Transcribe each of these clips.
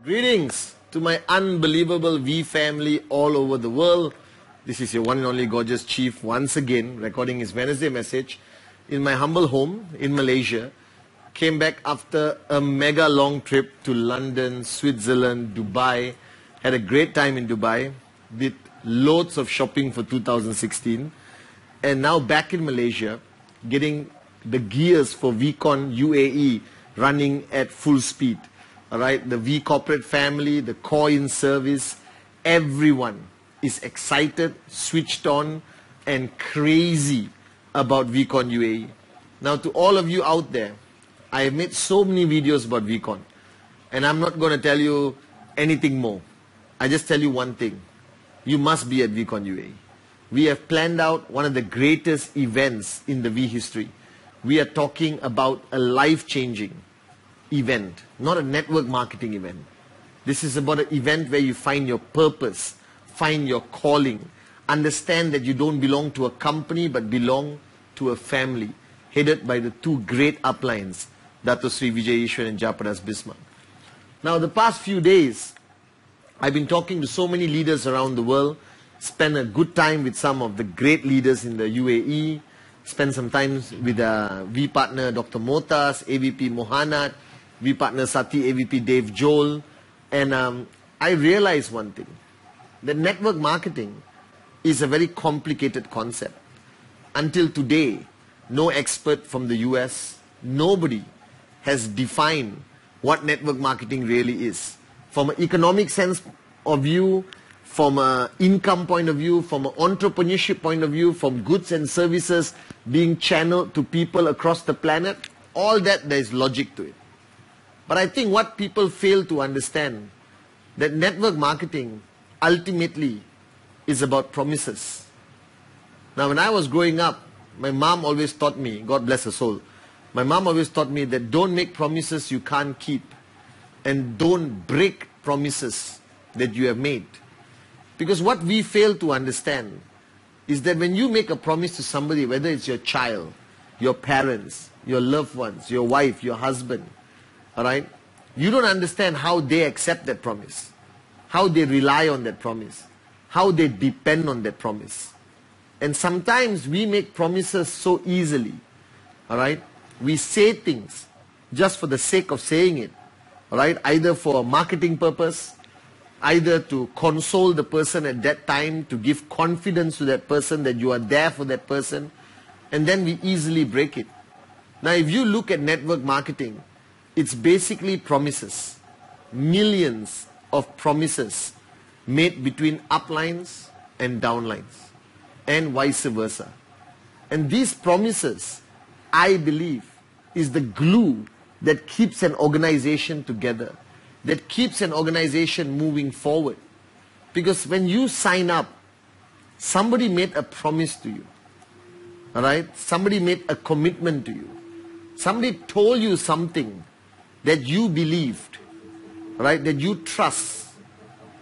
Greetings to my unbelievable V family all over the world. This is your one and only gorgeous chief once again recording his Wednesday message in my humble home in Malaysia. Came back after a mega long trip to London, Switzerland, Dubai. Had a great time in Dubai. Did loads of shopping for 2016. And now back in Malaysia, getting the gears for VCon UAE running at full speed. Alright, the V corporate family, the core in service, everyone is excited, switched on, and crazy about VCon UAE. Now to all of you out there, I have made so many videos about VCon, and I'm not going to tell you anything more. I just tell you one thing. You must be at VCon UAE. We have planned out one of the greatest events in the V history. We are talking about a life-changing event, not a network marketing event. This is about an event where you find your purpose, find your calling, understand that you don't belong to a company but belong to a family headed by the two great uplines, Dato Sri Vijay Ishwar and Japadas Bismarck. Now the past few days, I've been talking to so many leaders around the world, spent a good time with some of the great leaders in the UAE, spent some time with V partner Dr. Motas, AVP Mohanad, V partner Sati, AVP Dave Joel, and I realized one thing, that network marketing is a very complicated concept. Until today, no expert from the US, nobody has defined what network marketing really is. From an economic sense of view, from an income point of view, from an entrepreneurship point of view, from goods and services being channeled to people across the planet, all that there is logic to it. But I think what people fail to understand, that network marketing ultimately is about promises. Now when I was growing up, my mom always taught me, God bless her soul, my mom always taught me that don't make promises you can't keep, and don't break promises that you have made. Because what we fail to understand is that when you make a promise to somebody, whether it's your child, your parents, your loved ones, your wife, your husband, alright, you don't understand how they accept that promise, how they rely on that promise, how they depend on that promise. And sometimes we make promises so easily, alright, we say things just for the sake of saying it, alright, either for a marketing purpose, either to console the person at that time, to give confidence to that person that you are there for that person, and then we easily break it. Now if you look at network marketing, it's basically promises, millions of promises made between uplines and downlines, and vice versa. And these promises, I believe, is the glue that keeps an organization together, that keeps an organization moving forward. Because when you sign up, somebody made a promise to you, alright? Somebody made a commitment to you. Somebody told you something that you believed, right, that you trust,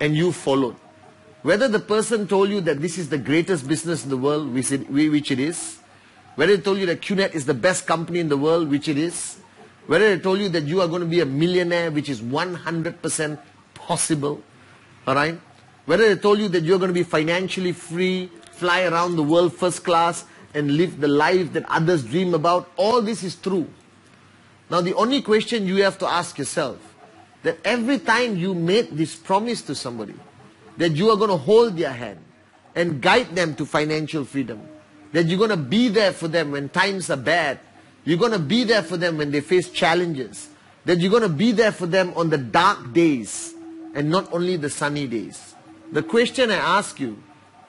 and you followed. Whether the person told you that this is the greatest business in the world, which it is, whether they told you that QNet is the best company in the world, which it is, whether they told you that you are going to be a millionaire, which is 100% possible, alright, whether they told you that you are going to be financially free, fly around the world first class, and live the life that others dream about, all this is true. Now the only question you have to ask yourself, that every time you make this promise to somebody, that you are going to hold their hand and guide them to financial freedom, that you're going to be there for them when times are bad, you're going to be there for them when they face challenges, that you're going to be there for them on the dark days and not only the sunny days. The question I ask you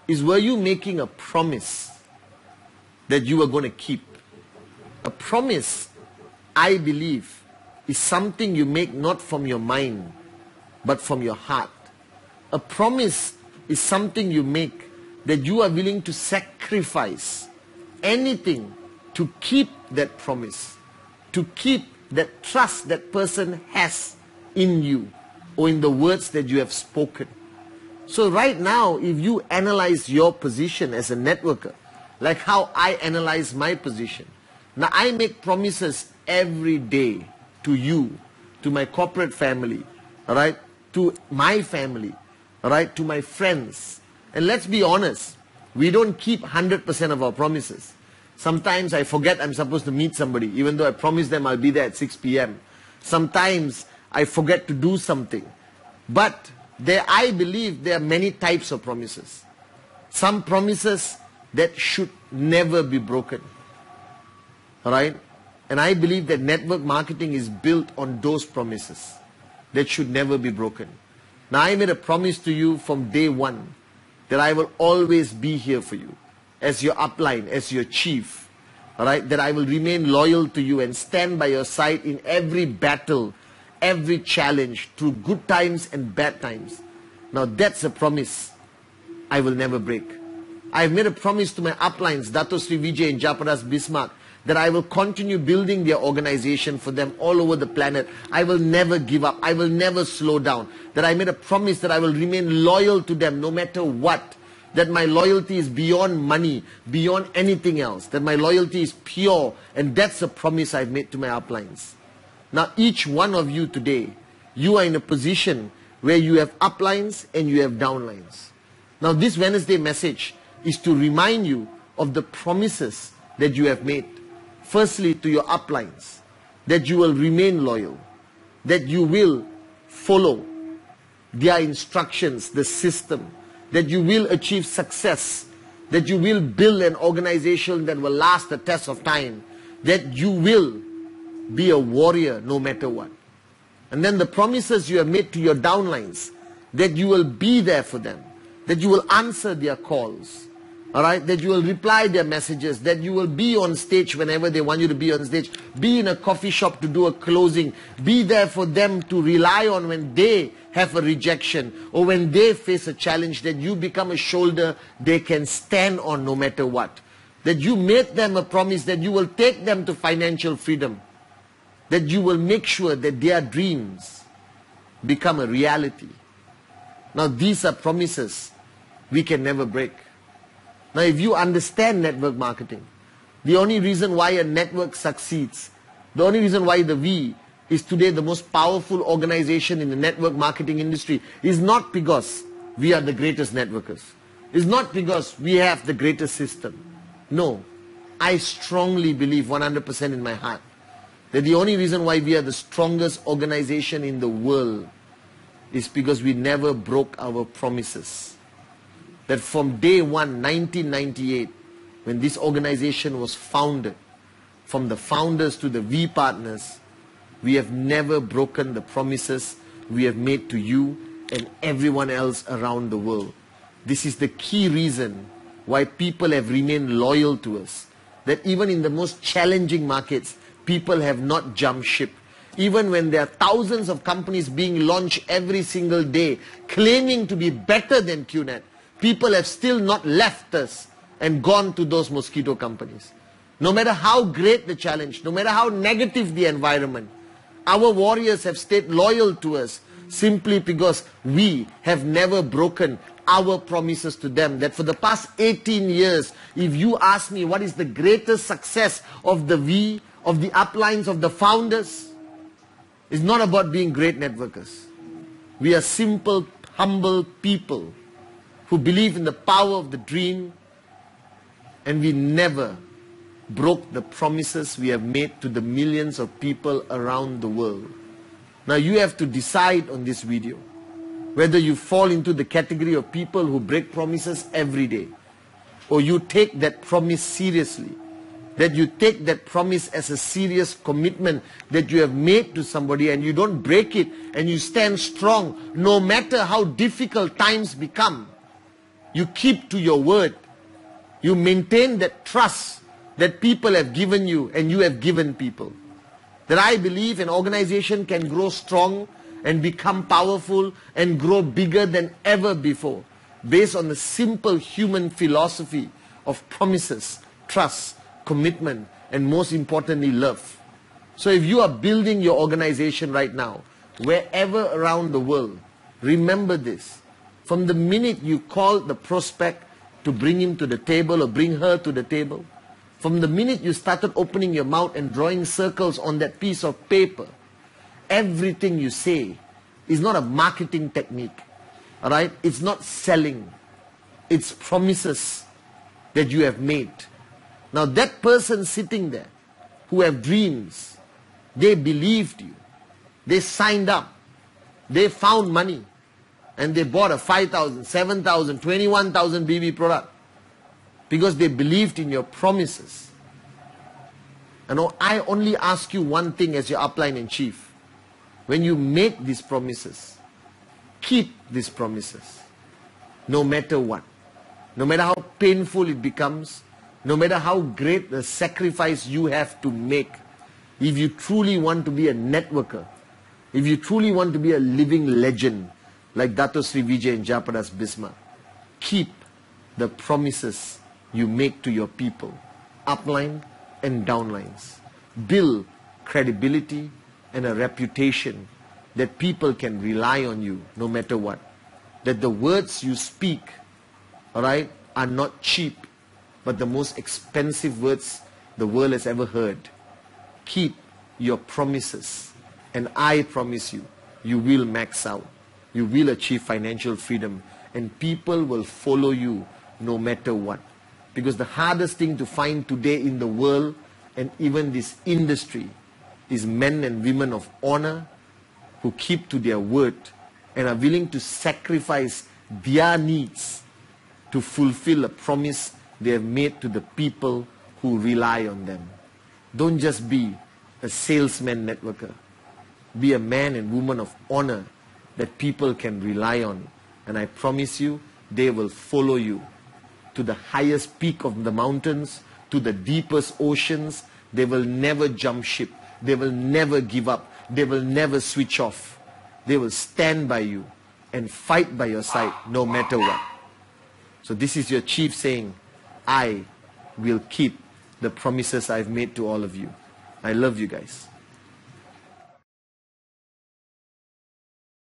is, were you making a promise that you are going to keep? A promise, I believe, is something you make not from your mind, but from your heart. A promise is something you make that you are willing to sacrifice anything to keep that promise, to keep that trust that person has in you or in the words that you have spoken. So right now, if you analyze your position as a networker, like how I analyze my position, now I make promises every day to you, to my corporate family, alright, to my family, all right, to my friends. And let's be honest, we don't keep 100% of our promises. Sometimes I forget I'm supposed to meet somebody, even though I promised them I'll be there at 6 p.m. Sometimes I forget to do something. But I believe there are many types of promises. Some promises that should never be broken. All right? And I believe that network marketing is built on those promises that should never be broken. Now, I made a promise to you from day one that I will always be here for you as your upline, as your chief. All right? That I will remain loyal to you and stand by your side in every battle, every challenge, through good times and bad times. Now, that's a promise I will never break. I've made a promise to my uplines, Dato Sri Vijay and Japaras Bismarck, that I will continue building their organization for them all over the planet. I will never give up. I will never slow down. That I made a promise that I will remain loyal to them no matter what. That my loyalty is beyond money, beyond anything else. That my loyalty is pure. And that's a promise I've made to my uplines. Now, each one of you today, you are in a position where you have uplines and you have downlines. Now, this Wednesday message is to remind you of the promises that you have made. Firstly, to your uplines, that you will remain loyal, that you will follow their instructions, the system, that you will achieve success, that you will build an organization that will last the test of time, that you will be a warrior no matter what. And then the promises you have made to your downlines, that you will be there for them, that you will answer their calls, all right, that you will reply their messages, that you will be on stage whenever they want you to be on stage, be in a coffee shop to do a closing, be there for them to rely on when they have a rejection or when they face a challenge, that you become a shoulder they can stand on no matter what. That you made them a promise that you will take them to financial freedom, that you will make sure that their dreams become a reality. Now, these are promises we can never break. Now, if you understand network marketing, the only reason why a network succeeds, the only reason why the V is today the most powerful organization in the network marketing industry is not because we are the greatest networkers. It's not because we have the greatest system. No, I strongly believe 100% in my heart that the only reason why we are the strongest organization in the world is because we never broke our promises. That from day one, 1998, when this organization was founded, from the founders to the V partners, we have never broken the promises we have made to you and everyone else around the world. This is the key reason why people have remained loyal to us. That even in the most challenging markets, people have not jumped ship. Even when there are thousands of companies being launched every single day, claiming to be better than QNet, people have still not left us and gone to those mosquito companies. No matter how great the challenge, no matter how negative the environment, our warriors have stayed loyal to us simply because we have never broken our promises to them. That for the past 18 years, if you ask me what is the greatest success of the V, of the uplines, of the founders, it's not about being great networkers. We are simple, humble people who believe in the power of the dream, and we never broke the promises we have made to the millions of people around the world. Now you have to decide on this video whether you fall into the category of people who break promises every day, or you take that promise seriously, that you take that promise as a serious commitment that you have made to somebody and you don't break it and you stand strong no matter how difficult times become. You keep to your word. You maintain that trust that people have given you and you have given people. That I believe an organization can grow strong and become powerful and grow bigger than ever before based on the simple human philosophy of promises, trust, commitment, and most importantly, love. So if you are building your organization right now, wherever around the world, remember this. From the minute you call the prospect to bring him to the table or bring her to the table, from the minute you started opening your mouth and drawing circles on that piece of paper, everything you say It's not a marketing technique. All right? It's not selling. It's promises that you have made. Now that person sitting there who have dreams, they believed you. They signed up. They found money. And they bought a 5,000, 7,000, 21,000 BB product. Because they believed in your promises. And I only ask you one thing as your upline in chief. When you make these promises, keep these promises. No matter what. No matter how painful it becomes. No matter how great the sacrifice you have to make. If you truly want to be a networker. If you truly want to be a living legend. Like Dato Sri Vijay and Jayaprakash Bismarck. Keep the promises you make to your people. Upline and downlines. Build credibility and a reputation that people can rely on you no matter what. That the words you speak, alright, are not cheap, but the most expensive words the world has ever heard. Keep your promises, and I promise you, you will max out. You will achieve financial freedom, and people will follow you no matter what. Because the hardest thing to find today in the world, and even this industry, is men and women of honor who keep to their word and are willing to sacrifice their needs to fulfill a promise they have made to the people who rely on them. Don't just be a salesman networker. Be a man and woman of honor that people can rely on. And I promise you, they will follow you to the highest peak of the mountains, to the deepest oceans. They will never jump ship. They will never give up. They will never switch off. They will stand by you and fight by your side no matter what. So this is your chief saying, I will keep the promises I've made to all of you. I love you guys.